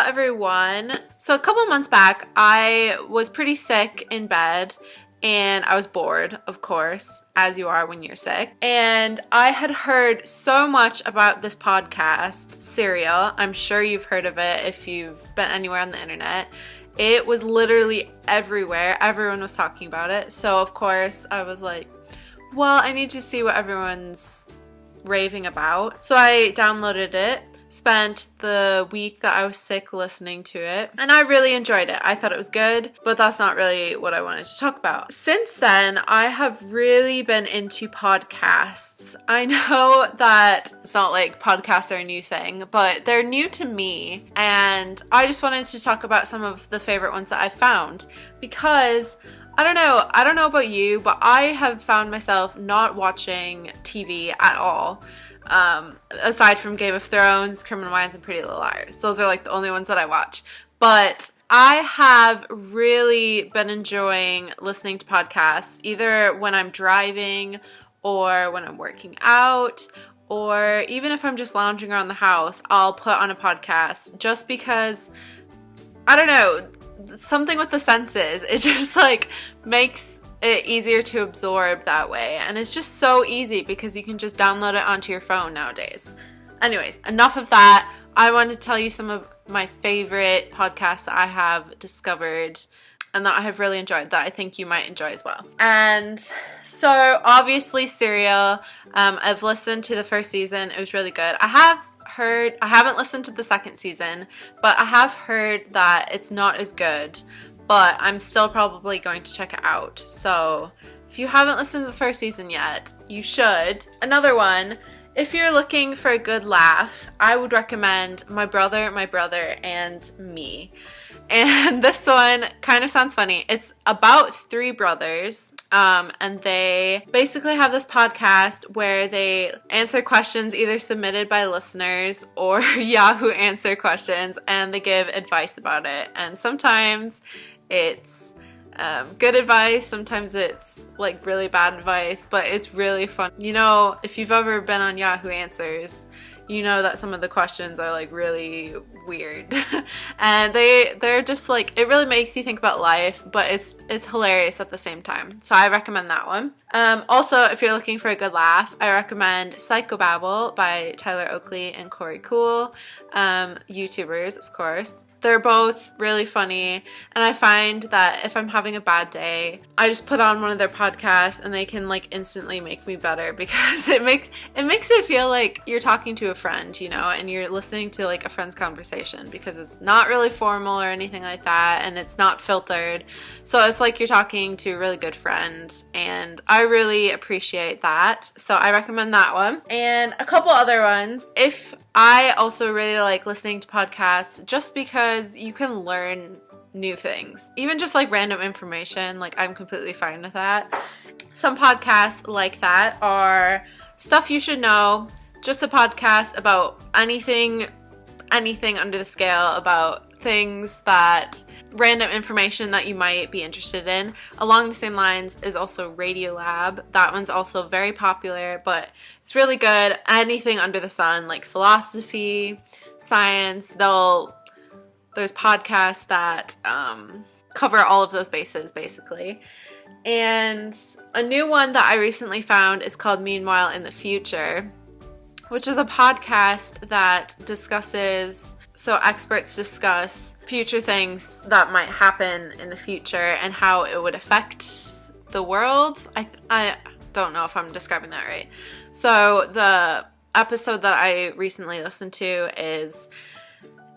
everyone. So a couple months back, I was pretty sick in bed and I was bored, of course, as you are when you're sick. And I had heard so much about this podcast, Serial. I'm sure you've heard of it if you've been anywhere on the internet. It was literally everywhere. Everyone was talking about it. So of course I was like, well, I need to see what everyone's raving about. So I downloaded it. Spent the week that I was sick listening to it, and I really enjoyed it. I thought it was good, but that's not really what I wanted to talk about. Since then, I have really been into podcasts. I know that it's not like podcasts are a new thing, but they're new to me, and I just wanted to talk about some of the favorite ones that I found, because I don't know about you, but I have found myself not watching TV at all. Aside from Game of Thrones, Criminal Minds, and Pretty Little Liars. Those are like the only ones that I watch. But I have really been enjoying listening to podcasts, either when I'm driving or when I'm working out, or even if I'm just lounging around the house, I'll put on a podcast just because, I don't know, something with the senses. It just like makes it easier to absorb that way, and it's just so easy because you can just download it onto your phone nowadays. Anyways, enough of that. I wanted to tell you some of my favorite podcasts that I have discovered and that I have really enjoyed that I think you might enjoy as well. And so obviously Serial, I've listened to the first season. It was really good. I haven't listened to the second season, but I have heard that it's not as good. But I'm still probably going to check it out. So if you haven't listened to the first season yet, you should. Another one, if you're looking for a good laugh, I would recommend My Brother, and Me. And this one kind of sounds funny. It's about three brothers. And they basically have this podcast where they answer questions either submitted by listeners or Yahoo Answer questions, and they give advice about it. And sometimes it's good advice, sometimes it's like really bad advice, but it's really fun. You know, if you've ever been on Yahoo Answers, you know that some of the questions are like really weird. And they're just like, it really makes you think about life, but it's hilarious at the same time. So I recommend that one. Also, if you're looking for a good laugh, I recommend Psychobabble by Tyler Oakley and Corey Cool. YouTubers, of course. They're both really funny, and I find that if I'm having a bad day, I just put on one of their podcasts and they can like instantly make me better, because it makes it feel like you're talking to a friend, you know, and you're listening to like a friend's conversation, because it's not really formal or anything like that, and it's not filtered. So it's like you're talking to a really good friend, and I really appreciate that. So I recommend that one. And a couple other ones. I also really like listening to podcasts just because you can learn new things. Even just like random information, like I'm completely fine with that. Some podcasts like that are Stuff You Should Know, just a podcast about anything under the scale, about things random information that you might be interested in. Along the same lines is also Radiolab. That one's also very popular, but it's really good. Anything under the sun, like philosophy, science, there's podcasts that cover all of those bases, basically. And a new one that I recently found is called Meanwhile in the Future, which is a podcast that experts discuss future things that might happen in the future and how it would affect the world. I don't know if I'm describing that right. So the episode that I recently listened to is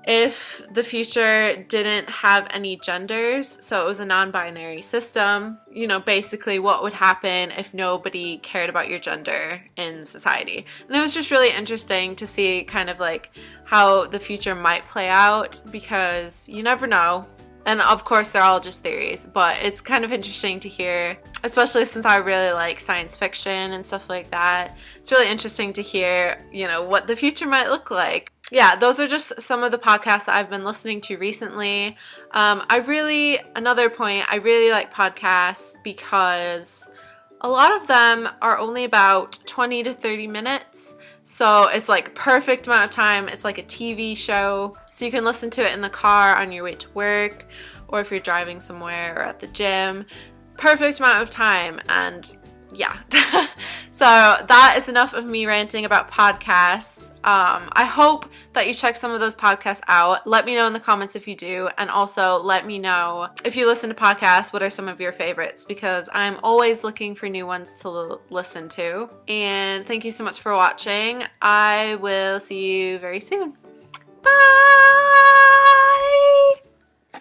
if the future didn't have any genders, so it was a non-binary system, you know, basically what would happen if nobody cared about your gender in society. And it was just really interesting to see kind of like how the future might play out, because you never know. And of course, they're all just theories, but it's kind of interesting to hear, especially since I really like science fiction and stuff like that. It's really interesting to hear, you know, what the future might look like. Yeah, those are just some of the podcasts that I've been listening to recently. Another point, I really like podcasts because a lot of them are only about 20 to 30 minutes. So it's like perfect amount of time. It's like a TV show. So you can listen to it in the car on your way to work, or if you're driving somewhere or at the gym. Perfect amount of time. And yeah. So that is enough of me ranting about podcasts. I hope that you check some of those podcasts out. Let me know in the comments if you do, and also let me know if you listen to podcasts, what are some of your favorites, because I'm always looking for new ones to listen to. And thank you so much for watching. I will see you very soon. Bye!